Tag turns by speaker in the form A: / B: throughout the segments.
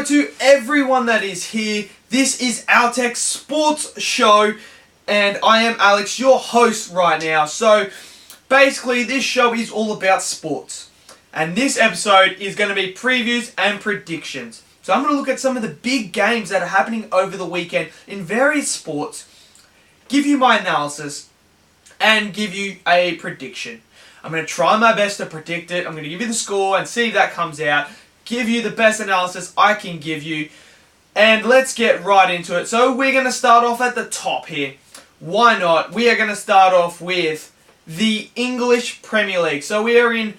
A: Hello to everyone that is here. This is Altex Sports Show, and I am Alex, your host right now. So, basically, this show is all about sports. And this episode is going to be previews and predictions. So, I'm going to look at some of the big games that are happening over the weekend in various sports, give you my analysis, and give you a prediction. I'm going to try my best to predict it. I'm going to give you the score and see if that comes out. Give you the best analysis I can give you. And let's get right into it. So we're going to start off at the top here. Why not? We are going to start off with the English Premier League. So we are in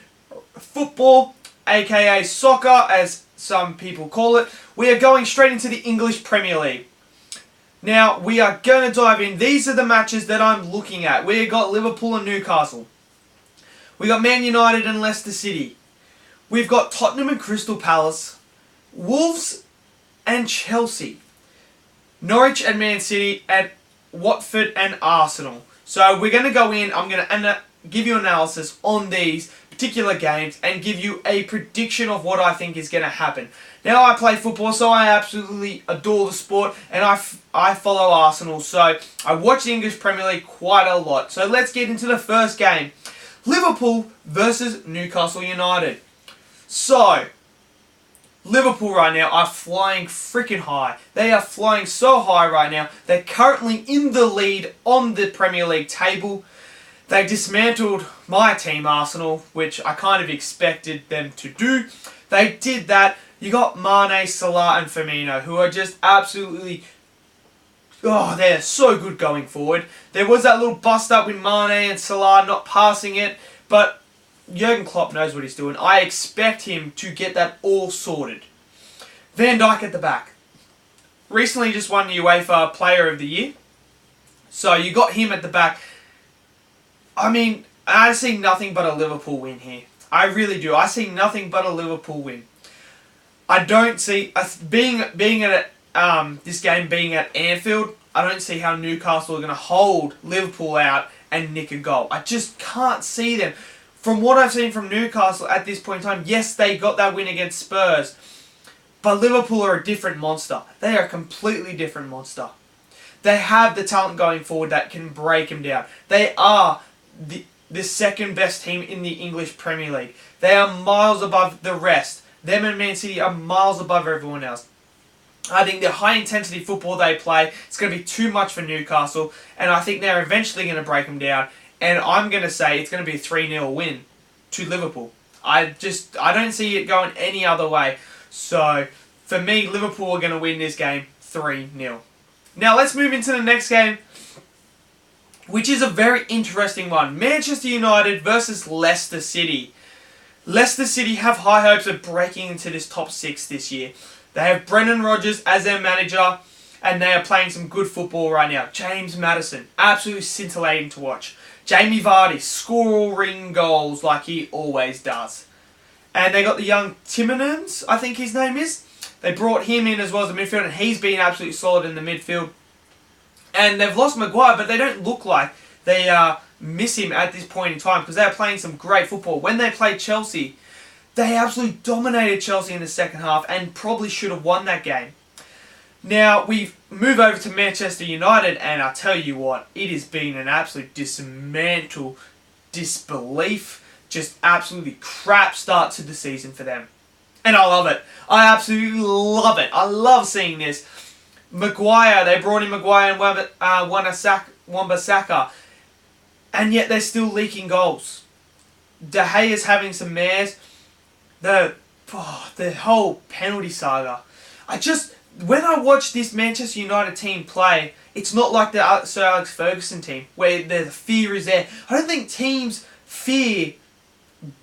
A: football, aka soccer, as some people call it. We are going straight into the English Premier League. Now, we are going to dive in. These are the matches that I'm looking at. We got Liverpool and Newcastle. We got Man United and Leicester City. We've got Tottenham and Crystal Palace, Wolves and Chelsea, Norwich and Man City, and Watford and Arsenal. So we're going to go in, I'm going to give you analysis on these particular games and give you a prediction of what I think is going to happen. Now, I play football, so I absolutely adore the sport, and I follow Arsenal, so I watch the English Premier League quite a lot. So let's get into the first game. Liverpool versus Newcastle United. So, Liverpool right now are flying freaking high. They are flying so high right now. They're currently in the lead on the Premier League table. They dismantled my team, Arsenal, which I kind of expected them to do. They did that. You got Mane, Salah and Firmino, who are just absolutely... Oh, they're so good going forward. There was that little bust up with Mane and Salah not passing it, but Jurgen Klopp knows what he's doing. I expect him to get that all sorted. Van Dijk at the back. Recently just won the UEFA Player of the Year. So you got him at the back. I mean, I see nothing but a Liverpool win here. I really do. I see nothing but a Liverpool win. I don't see being at this game being at Anfield. I don't see how Newcastle are going to hold Liverpool out and nick a goal. I just can't see them. From what I've seen from Newcastle at this point in time, yes, they got that win against Spurs. But Liverpool are a different monster. They are a completely different monster. They have the talent going forward that can break them down. They are the second best team in the English Premier League. They are miles above the rest. Them and Man City are miles above everyone else. I think the high-intensity football they play, it's going to be too much for Newcastle. And I think they're eventually going to break them down. And I'm going to say it's going to be a 3-0 win to Liverpool. I don't see it going any other way. So, for me, Liverpool are going to win this game 3-0. Now, let's move into the next game, which is a very interesting one. Manchester United versus Leicester City. Leicester City have high hopes of breaking into this top 6 this year. They have Brendan Rodgers as their manager, and they are playing some good football right now. James Maddison, absolutely scintillating to watch. Jamie Vardy scoring goals like he always does. And they got the young Timmermans, I think his name is. They brought him in as well as the midfield, and he's been absolutely solid in the midfield. And they've lost Maguire, but they don't look like they miss him at this point in time because they're playing some great football. When they played Chelsea, they absolutely dominated Chelsea in the second half and probably should have won that game. Now, we move over to Manchester United, and I tell you what, it has been an absolute dismantle, disbelief, just absolutely crap start to the season for them. And I love it. I absolutely love it. I love seeing this. Maguire, they brought in Maguire and Wan-Bissaka, and yet they're still leaking goals. De Gea is having some mares. The whole penalty saga. When I watch this Manchester United team play, it's not like the Sir Alex Ferguson team, where the fear is there. I don't think teams fear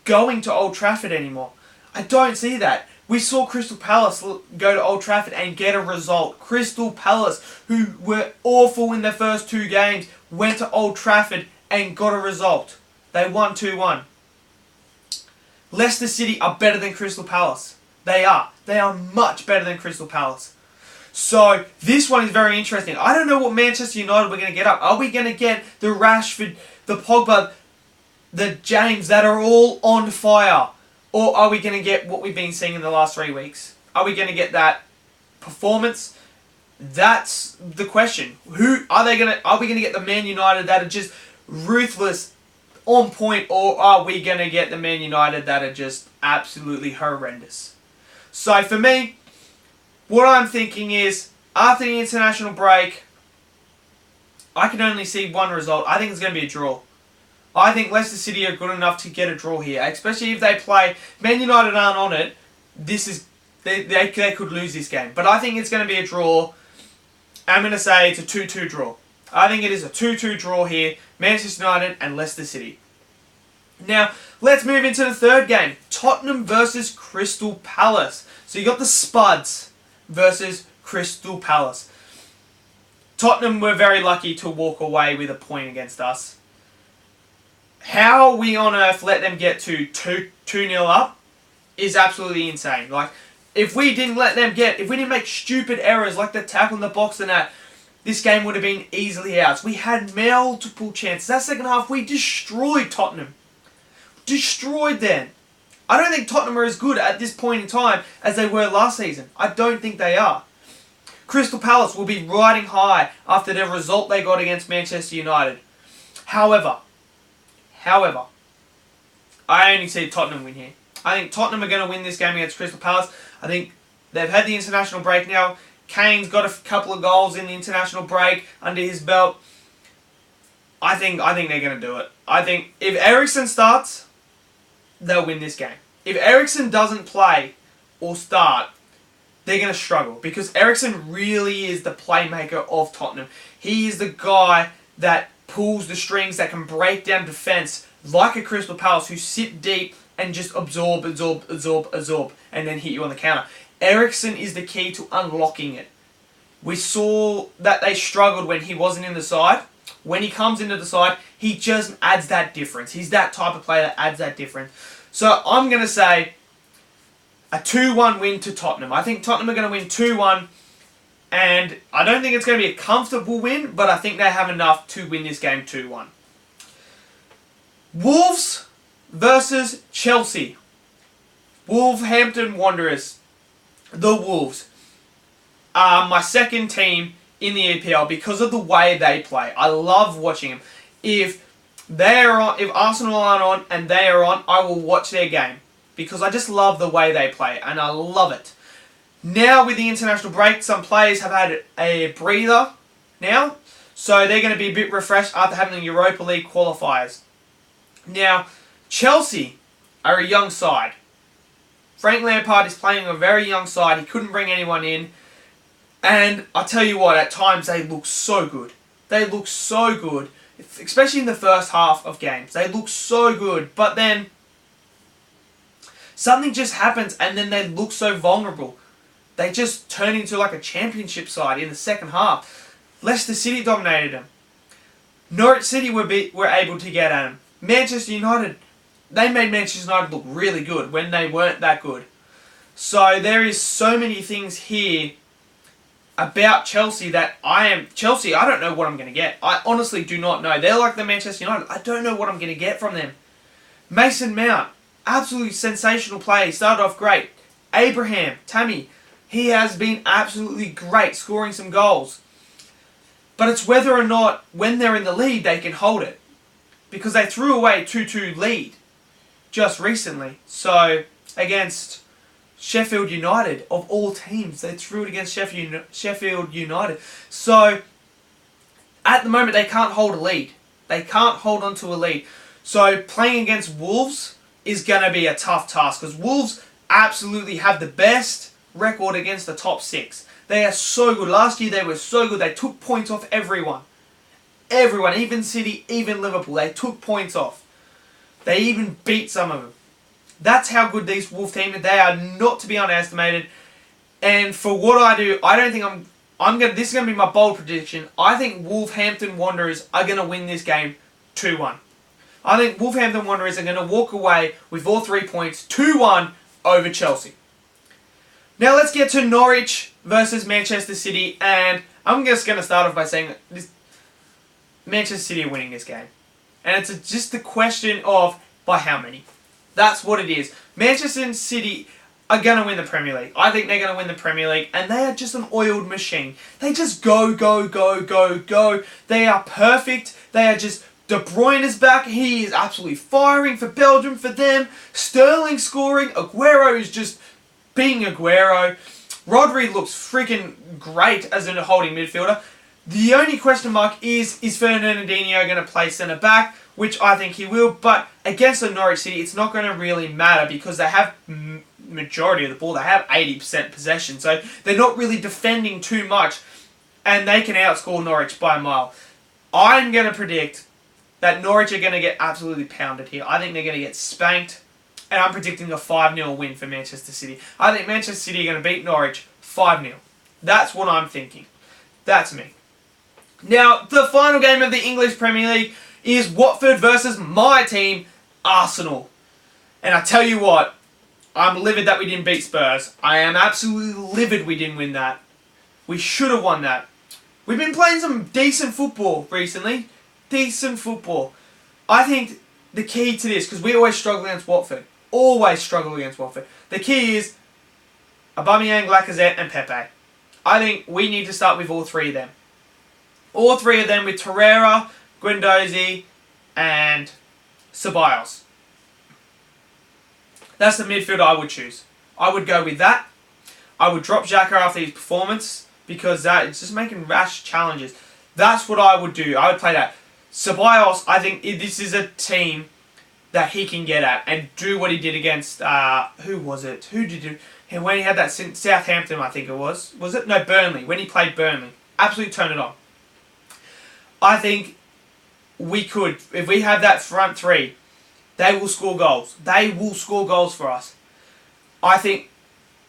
A: going to Old Trafford anymore. I don't see that. We saw Crystal Palace go to Old Trafford and get a result. Crystal Palace, who were awful in their first 2 games, went to Old Trafford and got a result. They won 2-1. Leicester City are better than Crystal Palace. They are. They are much better than Crystal Palace. So, this one is very interesting. I don't know what Manchester United we're going to get up. Are we going to get the Rashford, the Pogba, the James that are all on fire? Or are we going to get what we've been seeing in the last 3 weeks? Are we going to get that performance? That's the question. Who are they gonna? Are we gonna get the Man United that are just ruthless, on point, or are we gonna get the Man United that are just absolutely horrendous? So for me, what I'm thinking is after the international break, I can only see one result. I think it's gonna be a draw. I think Leicester City are good enough to get a draw here, especially if they play. Man United aren't on it. They could lose this game, but I think it's going to be a draw. I'm going to say it's a 2-2 draw. I think it is a 2-2 draw here. Manchester United and Leicester City. Now, let's move into the third game. Tottenham versus Crystal Palace. So you got the Spuds versus Crystal Palace. Tottenham were very lucky to walk away with a point against us. How we on earth let them get to 2-0 up is absolutely insane. Like, if we didn't make stupid errors like the tackle in the box and that, this game would have been easily ours. We had multiple chances. That second half, we destroyed Tottenham. Destroyed them. I don't think Tottenham are as good at this point in time as they were last season. I don't think they are. Crystal Palace will be riding high after the result they got against Manchester United. However, I only see Tottenham win here. I think Tottenham are going to win this game against Crystal Palace. I think they've had the international break now. Kane's got a couple of goals in the international break under his belt. I think they're going to do it. I think if Eriksen starts, they'll win this game. If Eriksen doesn't play or start, they're going to struggle because Eriksen really is the playmaker of Tottenham. He is the guy that pulls the strings, that can break down defence like a Crystal Palace who sit deep and just absorb, and then hit you on the counter. Eriksen is the key to unlocking it. We saw that they struggled when he wasn't in the side. When he comes into the side, he just adds that difference. He's that type of player that adds that difference. So I'm going to say a 2-1 win to Tottenham. I think Tottenham are going to win 2-1. And I don't think it's going to be a comfortable win, but I think they have enough to win this game 2-1. Wolves versus Chelsea. Wolverhampton Wanderers. The Wolves are my second team in the EPL because of the way they play. I love watching them. If Arsenal aren't on and they are on, I will watch their game because I just love the way they play and I love it. Now with the international break, some players have had a breather now, so they're going to be a bit refreshed after having the Europa League qualifiers. Now, Chelsea are a young side. Frank Lampard is playing a very young side. He couldn't bring anyone in. And I tell you what, at times they look so good. They look so good, especially in the first half of games. They look so good, but then something just happens and then they look so vulnerable. They just turn into like a championship side in the second half. Leicester City dominated them. Norwich City were able to get at them. Manchester United, they made Manchester United look really good when they weren't that good. So there is so many things here about Chelsea that I don't know what I'm going to get. I honestly do not know. They're like the Manchester United. I don't know what I'm going to get from them. Mason Mount, absolutely sensational play. He started off great. Abraham, Tammy, he has been absolutely great, scoring some goals. But it's whether or not, when they're in the lead, they can hold it. Because they threw away 2-2 lead just recently. So, against Sheffield United, of all teams, they threw it against Sheffield United. So, at the moment, they can't hold a lead. They can't hold on to a lead. So, playing against Wolves is going to be a tough task. Because Wolves absolutely have the best record against the top 6. They are so good. Last year, they were so good. They took points off everyone. Everyone, even City, even Liverpool, they took points off. They even beat some of them. That's how good these Wolves teams are. They are not to be underestimated. And for what I do, I don't think this is going to be my bold prediction. I think Wolverhampton Wanderers are going to win this game 2-1. I think Wolverhampton Wanderers are going to walk away with all 3 points, 2-1 over Chelsea. Now let's get to Norwich versus Manchester City. And I'm just going to start off by saying this. Manchester City are winning this game. And it's just a question of by how many. That's what it is. Manchester City are going to win the Premier League. I think they're going to win the Premier League, and they are just an oiled machine. They just go, go, go, go, go. They are perfect. They are just... De Bruyne is back. He is absolutely firing for Belgium, for them. Sterling scoring. Aguero is just being Aguero. Rodri looks freaking great as a holding midfielder. The only question mark is Fernandinho going to play centre back, which I think he will. But against the Norwich City, it's not going to really matter because they have majority of the ball. They have 80% possession, so they're not really defending too much, and they can outscore Norwich by a mile. I'm going to predict that Norwich are going to get absolutely pounded here. I think they're going to get spanked, and I'm predicting a 5-0 win for Manchester City. I think Manchester City are going to beat Norwich 5-0. That's what I'm thinking. That's me. Now, the final game of the English Premier League is Watford versus my team, Arsenal. And I tell you what, I'm livid that we didn't beat Spurs. I am absolutely livid we didn't win that. We should have won that. We've been playing some decent football recently. Decent football. I think the key to this, because we always struggle against Watford. Always struggle against Watford. The key is Aubameyang, Lacazette and Pepe. I think we need to start with all three of them. All three of them with Torreira, Guendouzi and Ceballos. That's the midfield I would choose. I would go with that. I would drop Xhaka after his performance because it's just making rash challenges. That's what I would do. I would play that. Ceballos, I think this is a team that he can get at and do what he did against, who was it? Who did he, when he had that Southampton, I think it was. Was it? No, Burnley. When he played Burnley. Absolutely turn it on. I think we could, if we have that front three, they will score goals. They will score goals for us. I think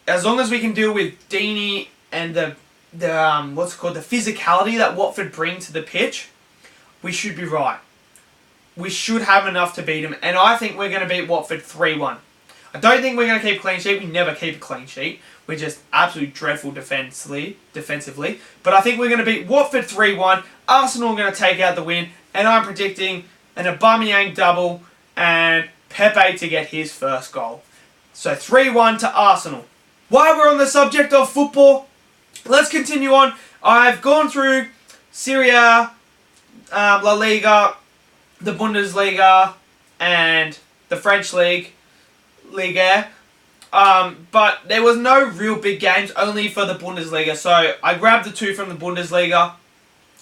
A: as long as we can deal with Deeney and the physicality that Watford bring to the pitch, we should be right. We should have enough to beat them, and I think we're going to beat Watford 3-1. I don't think we're going to keep a clean sheet. We never keep a clean sheet. We're just absolutely dreadful defensively. But I think we're going to beat Watford 3-1. Arsenal are going to take out the win, and I'm predicting an Aubameyang double and Pepe to get his first goal. So 3-1 to Arsenal. While we're on the subject of football, let's continue on. I've gone through Serie A, La Liga, the Bundesliga, and the French League, Liga. But there was no real big games, only for the Bundesliga. So I grabbed the two from the Bundesliga.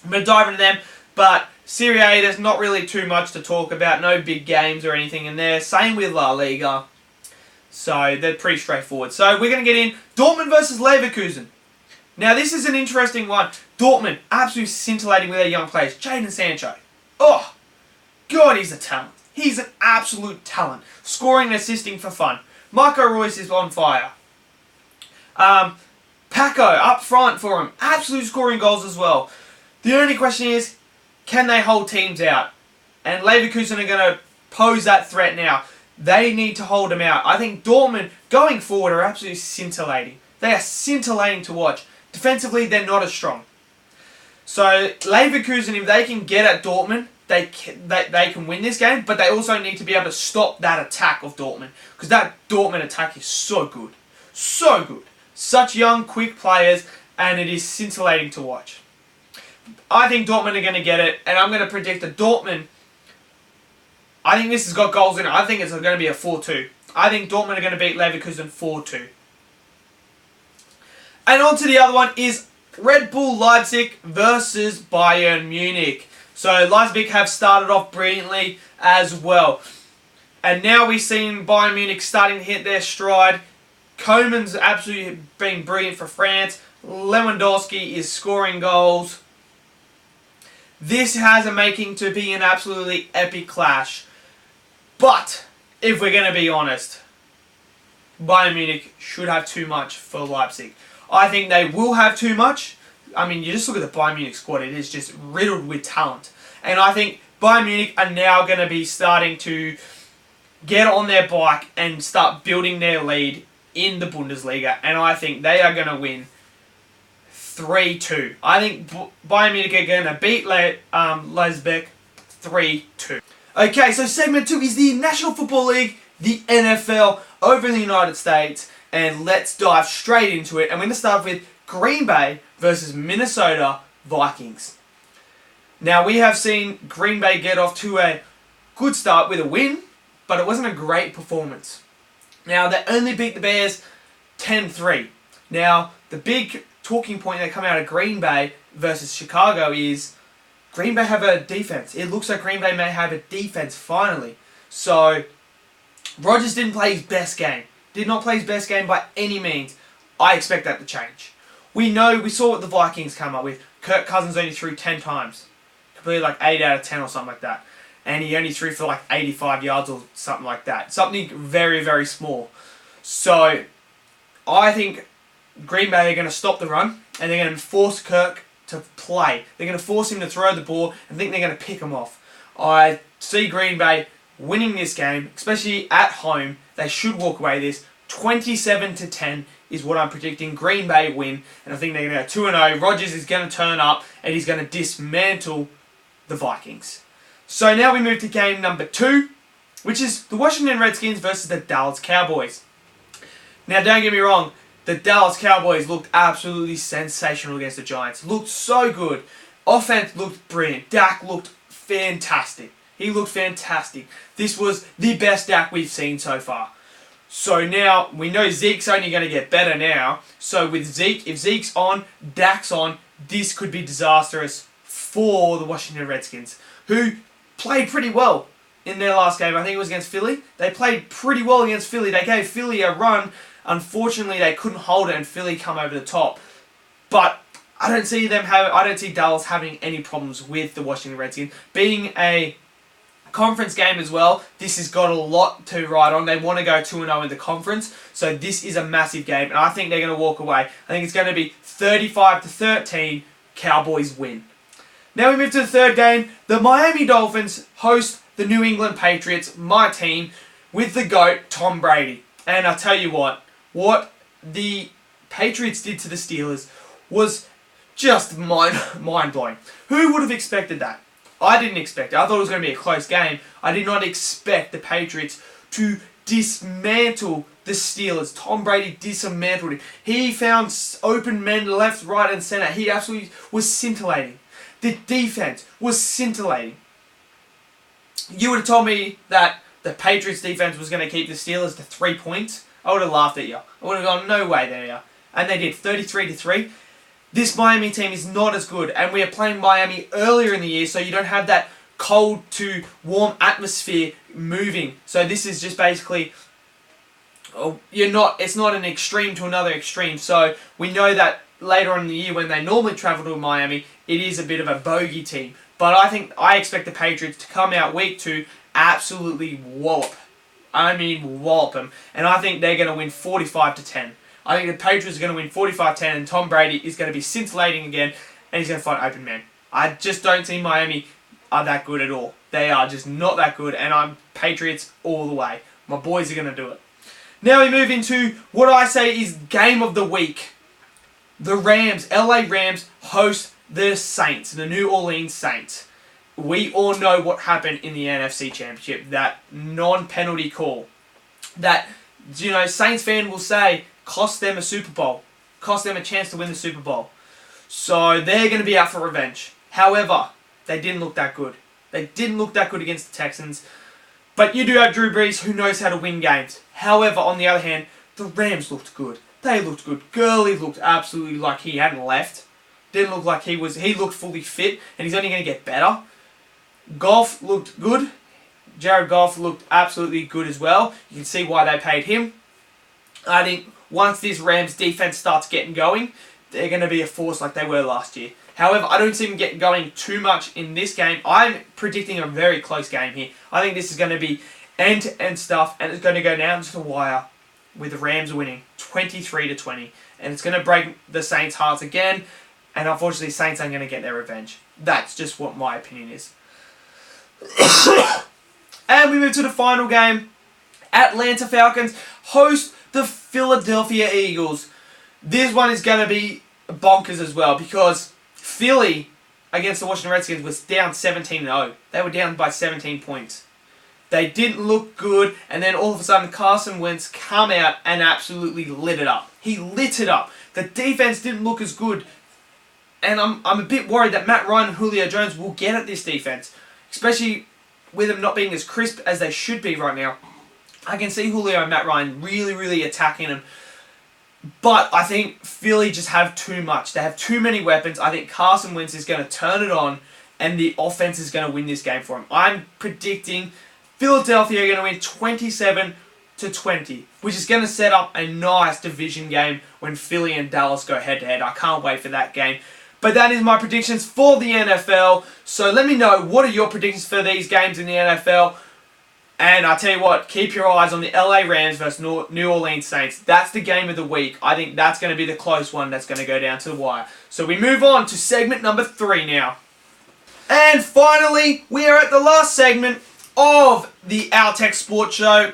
A: I'm going to dive into them. But Serie A, there's not really too much to talk about. No big games or anything in there. Same with La Liga. So they're pretty straightforward. So we're going to get in Dortmund versus Leverkusen. Now, this is an interesting one. Dortmund, absolutely scintillating with their young players. Jadon Sancho. Oh, God, he's a talent. He's an absolute talent. Scoring and assisting for fun. Marco Reus is on fire. Paco, up front for him. Absolute scoring goals as well. The only question is, can they hold teams out? And Leverkusen are going to pose that threat now. They need to hold them out. I think Dortmund, going forward, are absolutely scintillating. They are scintillating to watch. Defensively, they're not as strong. So, Leverkusen, if they can get at Dortmund, they can win this game, but they also need to be able to stop that attack of Dortmund. Because that Dortmund attack is so good. So good. Such young, quick players, and it is scintillating to watch. I think Dortmund are going to get it, and I'm going to predict that Dortmund, I think this has got goals in it. I think it's going to be a 4-2. I think Dortmund are going to beat Leverkusen 4-2. And on to the other one is Red Bull Leipzig versus Bayern Munich. So Leipzig have started off brilliantly as well. And now we've seen Bayern Munich starting to hit their stride. Koeman's absolutely been brilliant for France. Lewandowski is scoring goals. This has a making to be an absolutely epic clash. But, if we're going to be honest, Bayern Munich should have too much for Leipzig. I think they will have too much. I mean, you just look at the Bayern Munich squad. It is just riddled with talent. And I think Bayern Munich are now going to be starting to get on their bike and start building their lead in the Bundesliga. And I think they are going to win 3-2. I think Bayern Munich are going to beat Leipzig 3-2. Okay, so segment 2 is the National Football League, the NFL, over in the United States. and let's dive straight into it. I'm going to start with Green Bay versus Minnesota Vikings. Now, we have seen Green Bay get off to a good start with a win, but it wasn't a great performance. Now, they only beat the Bears 10-3. Now, the big talking point that come out of Green Bay versus Chicago is Green Bay have a defense. It looks like Green Bay may have a defense finally. So, Rodgers didn't play his best game. Did not play his best game by any means. I expect that to change. We saw what the Vikings come up with. Kirk Cousins only threw 10 times. Completely like 8 out of 10 or something like that. And he only threw for like 85 yards or something like that. Something very, very small. So, I think Green Bay are going to stop the run and they're going to force Kirk to play. They're going to force him to throw the ball and think they're going to pick him off. I see Green Bay winning this game, especially at home. They should walk away this. 27-10 is what I'm predicting. Green Bay win, and I think they're going to go 2-0. Rodgers is going to turn up and he's going to dismantle the Vikings. So now we move to game number 2, which is the Washington Redskins versus the Dallas Cowboys. Now, don't get me wrong, the Dallas Cowboys looked absolutely sensational against the Giants. Looked so good. Offense looked brilliant. Dak looked fantastic. He looked fantastic. This was the best Dak we've seen so far. So now, we know Zeke's only going to get better now. So with Zeke, if Zeke's on, Dak's on, this could be disastrous for the Washington Redskins, who played pretty well in their last game. I think it was against Philly. They played pretty well against Philly. They gave Philly a run. Unfortunately, they couldn't hold it and Philly come over the top. But I don't see Dallas having any problems with the Washington Redskins. Being a conference game as well, this has got a lot to ride on. They want to go 2-0 in the conference, so this is a massive game, and I think they're going to walk away. I think it's going to be 35-13, Cowboys win. Now we move to the third game. The Miami Dolphins host the New England Patriots, my team, with the GOAT, Tom Brady. And I'll tell you what the Patriots did to the Steelers was just mind-blowing. Who would have expected that? I didn't expect it. I thought it was going to be a close game. I did not expect the Patriots to dismantle the Steelers. Tom Brady dismantled him. He found open men left, right, and center. He absolutely was scintillating. The defense was scintillating. You would have told me that the Patriots defense was going to keep the Steelers to 3 points. I would have laughed at you. I would have gone, no way there. And they did, 33-3. This Miami team is not as good, and we are playing Miami earlier in the year, so you don't have that cold to warm atmosphere moving. So this is just basically, it's not an extreme to another extreme. So we know that later on in the year when they normally travel to Miami, it is a bit of a bogey team. But I expect the Patriots to come out week 2, absolutely wallop. I mean wallop them. And I think they're going to win 45-10. I think the Patriots are going to win 45-10 and Tom Brady is going to be scintillating again and he's going to find open men. I just don't see Miami are that good at all. They are just not that good, and I'm Patriots all the way. My boys are going to do it. Now we move into what I say is game of the week. The Rams, LA Rams, host the Saints, the New Orleans Saints. We all know what happened in the NFC Championship, that non-penalty call. That, Saints fan will say, cost them a Super Bowl. Cost them a chance to win the Super Bowl. So they're going to be out for revenge. However, they didn't look that good. They didn't look that good against the Texans. But you do have Drew Brees, who knows how to win games. However, on the other hand, the Rams looked good. They looked good. Gurley looked absolutely like he hadn't left. Didn't look like he looked fully fit, and he's only going to get better. Goff looked good. Jared Goff looked absolutely good as well. You can see why they paid him. I think once this Rams defense starts getting going, they're going to be a force like they were last year. However, I don't see them getting going too much in this game. I'm predicting a very close game here. I think this is going to be end-to-end stuff, and it's going to go down to the wire with the Rams winning 23-20. And it's going to break the Saints' hearts again, and unfortunately, Saints aren't going to get their revenge. That's just what my opinion is. And we move to the final game. Atlanta Falcons host the Philadelphia Eagles. This one is going to be bonkers as well, because Philly against the Washington Redskins was down 17-0. They were down by 17 points. They didn't look good, and then all of a sudden Carson Wentz come out and absolutely lit it up. He lit it up. The defense didn't look as good, and I'm a bit worried that Matt Ryan and Julio Jones will get at this defense, especially with them not being as crisp as they should be right now. I can see Julio and Matt Ryan really, really attacking him. But I think Philly just have too much. They have too many weapons. I think Carson Wentz is going to turn it on, and the offense is going to win this game for him. I'm predicting Philadelphia are going to win 27-20, which is going to set up a nice division game when Philly and Dallas go head-to-head. I can't wait for that game. But that is my predictions for the NFL. So let me know, what are your predictions for these games in the NFL? And I tell you what, keep your eyes on the LA Rams versus New Orleans Saints. That's the game of the week. I think that's going to be the close one that's going to go down to the wire. So we move on to segment number 3 now. And finally, we are at the last segment of the Altex Sports Show.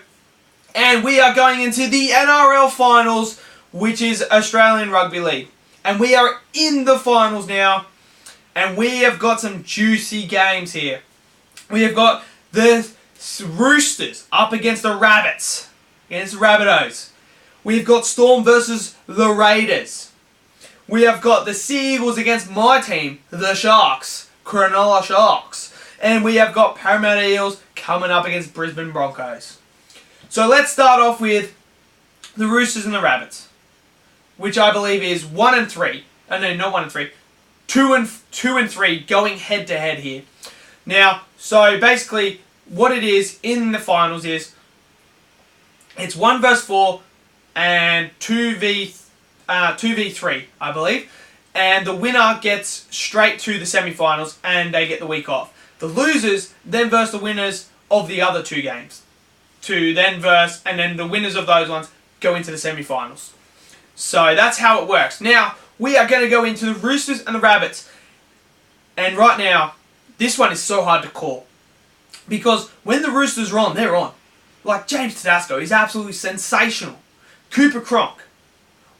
A: And we are going into the NRL Finals, which is Australian Rugby League. And we are in the finals now. And we have got some juicy games here. We have got the Roosters up against the Rabbits, against the Rabbitohs. We've got Storm versus the Raiders. We have got the Sea Eagles against my team, the Sharks, Cronulla Sharks. And we have got Parramatta Eels coming up against Brisbane Broncos. So let's start off with the Roosters and the Rabbits, which I believe is 1 and 3. No, not 1 and 3. 2 and 3 going head to head here. Now, so basically, what it is in the finals is it's 1 versus 4 and 2v3, I believe. And the winner gets straight to the semi-finals and they get the week off. The losers then verse the winners of the other 2 games. And then the winners of those ones go into the semi-finals. So that's how it works. Now, we are going to go into the Roosters and the Rabbits. And right now, this one is so hard to call. Because when the Roosters are on, they're on. Like James Tedesco is absolutely sensational. Cooper Cronk.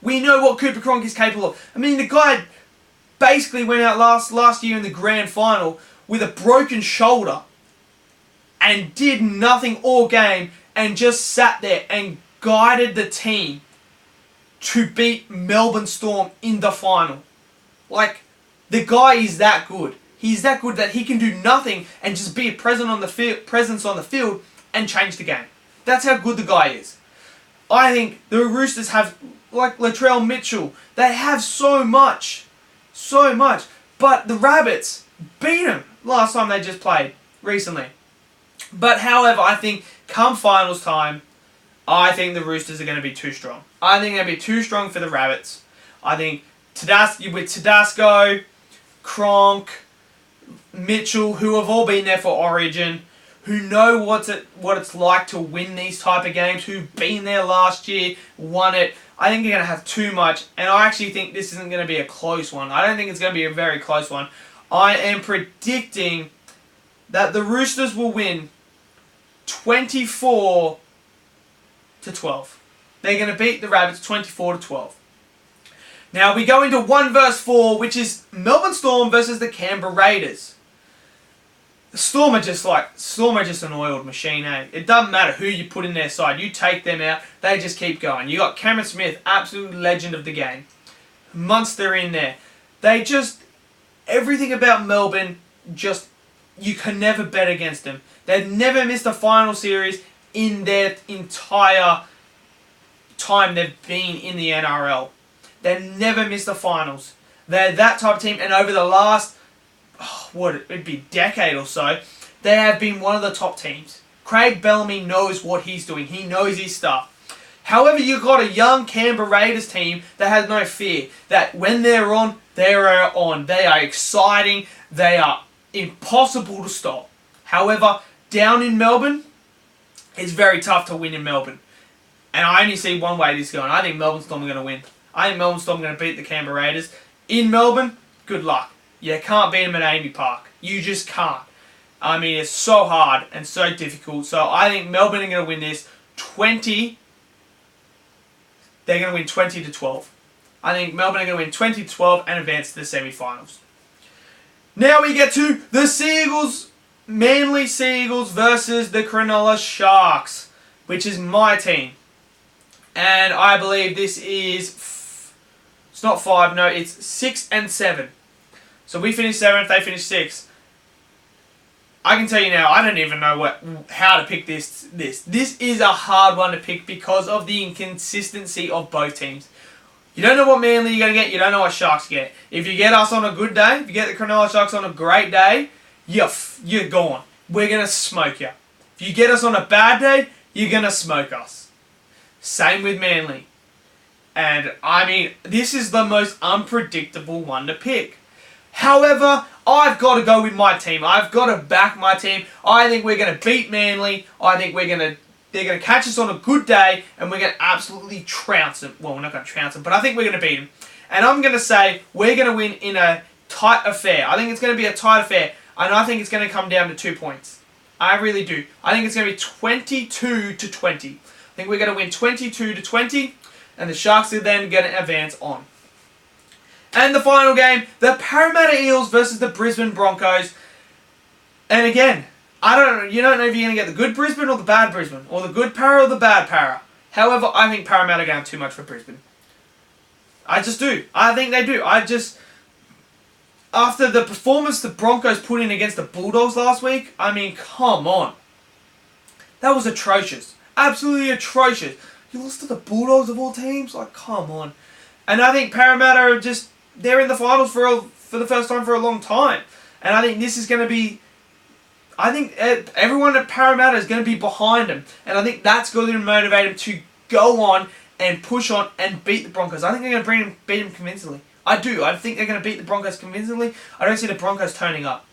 A: We know what Cooper Cronk is capable of. I mean, the guy basically went out last year in the grand final with a broken shoulder and did nothing all game and just sat there and guided the team to beat Melbourne Storm in the final. Like, the guy is that good. He's that good that he can do nothing and just be a presence on the field and change the game. That's how good the guy is. I think the Roosters have, like Latrell Mitchell, they have so much. But the Rabbits beat them last time they just played, recently. But however, I think come finals time, I think the Roosters are going to be too strong. I think they're going to be too strong for the Rabbits. I think with Tedesco, Cronk, Mitchell, who have all been there for Origin, who know what it's like to win these type of games, who've been there last year, won it. I think they're going to have too much, and I actually think this isn't going to be a close one. I don't think it's going to be a very close one. I am predicting that the Roosters will win 24-12. They're going to beat the Rabbits 24-12. Now we go into 1 versus 4, which is Melbourne Storm versus the Canberra Raiders. Storm are just an oiled machine, eh? It doesn't matter who you put in their side. You take them out, they just keep going. You got Cameron Smith, absolute legend of the game. Munster in there. Everything about Melbourne, you can never bet against them. They've never missed a final series in their entire time they've been in the NRL. They've never missed the finals. They're that type of team, and over the last, it'd be decade or so, they have been one of the top teams. Craig Bellamy knows what he's doing. He knows his stuff. However, you've got a young Canberra Raiders team that has no fear. That when they're on, they are on. They are exciting. They are impossible to stop. However, down in Melbourne, it's very tough to win in Melbourne. And I only see one way this is going. I think Melbourne Storm are going to win. I think Melbourne Storm are going to beat the Canberra Raiders. In Melbourne, good luck. You can't beat them at Amy Park. You just can't. I mean, it's so hard and so difficult. So I think Melbourne are going to win this 20. They're going to win 20-12. I think Melbourne are going to win 20-12 and advance to the semi-finals. Now we get to the Sea Eagles Manly Sea Eagles versus the Cronulla Sharks, which is my team. And I believe this is... It's not 5, no, it's 6 and 7. So we finished 7th, they finished 6th. I can tell you now, I don't even know how to pick this. This is a hard one to pick because of the inconsistency of both teams. You don't know what Manly you're going to get, you don't know what Sharks get. If you get us on a good day, if you get the Cronulla Sharks on a great day, you're gone. We're going to smoke you. If you get us on a bad day, you're going to smoke us. Same with Manly. And, I mean, this is the most unpredictable one to pick. However, I've got to go with my team. I've got to back my team. I think we're going to beat Manly. I think they're going to catch us on a good day, and we're going to absolutely trounce them. Well, we're not going to trounce them, but I think we're going to beat them. And I'm going to say we're going to win in a tight affair. I think it's going to be a tight affair, and I think it's going to come down to 2 points. I really do. I think it's going to be 22-20. I think we're going to win 22-20, and the Sharks are then going to advance on. And the final game, the Parramatta Eels versus the Brisbane Broncos. And again, you don't know if you're going to get the good Brisbane or the bad Brisbane, or the good Para or the bad Para. However, I think Parramatta are going to have too much for Brisbane. I just do. I think they do. After the performance the Broncos put in against the Bulldogs last week, I mean, come on. That was atrocious. Absolutely atrocious. You lost to the Bulldogs of all teams? Like, come on. And I think Parramatta are just... They're in the finals for the first time for a long time. And I think this is going to be... I think everyone at Parramatta is going to be behind them. And I think that's going to motivate them to go on and push on and beat the Broncos. I think they're going to beat them convincingly. I do. I think they're going to beat the Broncos convincingly. I don't see the Broncos turning up.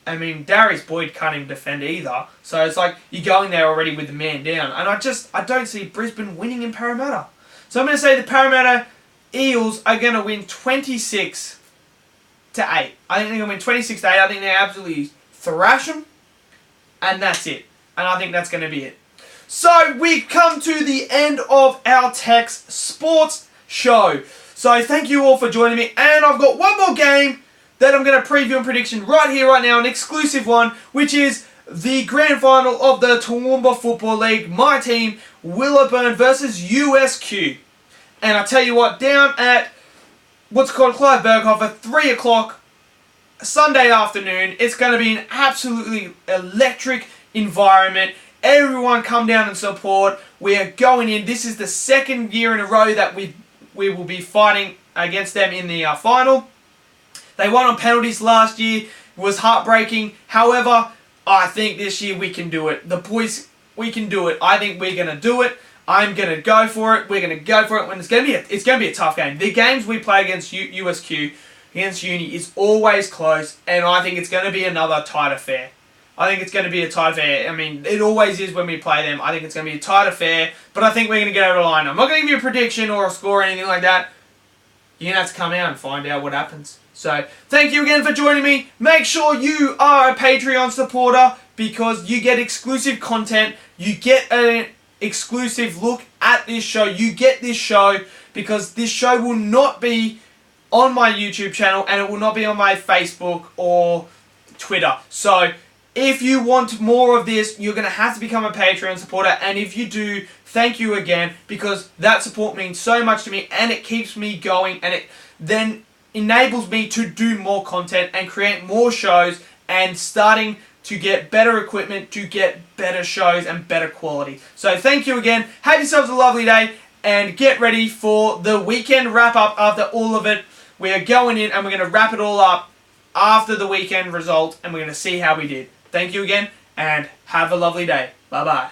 A: I mean, Darius Boyd can't even defend either. So it's like you're going there already with the man down. And I don't see Brisbane winning in Parramatta. So I'm going to say the Parramatta Eels are going to win 26-8. I think they're going to win 26-8. I think they absolutely thrash them. And that's it. And I think that's going to be it. So we come to the end of Altex Sports Show. So thank you all for joining me. And I've got one more game that I'm going to preview and prediction right here, right now. An exclusive one, which is the grand final of the Toowoomba Football League. My team, Willowburn versus USQ. And I tell you what, down at what's called Clive Berghofer, 3 o'clock Sunday afternoon, it's going to be an absolutely electric environment. Everyone come down and support. We are going in. This is the second year in a row that we will be fighting against them in the final. They won on penalties last year. It was heartbreaking. However, I think this year we can do it. The boys, we can do it. I think we're going to do it. I'm going to go for it. We're going to go for it. When it's going to be a tough game. The games we play against USQ, against Uni, is always close. And I think it's going to be another tight affair. I think it's going to be a tight affair. I mean, it always is when we play them. I think it's going to be a tight affair. But I think we're going to get over the line. I'm not going to give you a prediction or a score or anything like that. You're going to have to come out and find out what happens. So, thank you again for joining me. Make sure you are a Patreon supporter because you get exclusive content. You get an exclusive look at this show. You get this show because this show will not be on my YouTube channel and it will not be on my Facebook or Twitter. So, if you want more of this, you're going to have to become a Patreon supporter. And if you do, thank you again because that support means so much to me and it keeps me going and it then enables me to do more content and create more shows and starting to get better equipment, to get better shows and better quality. So thank you again. Have yourselves a lovely day and get ready for the weekend wrap up after all of it. We are going in and we're going to wrap it all up after the weekend result and we're going to see how we did. Thank you again and have a lovely day. Bye-bye.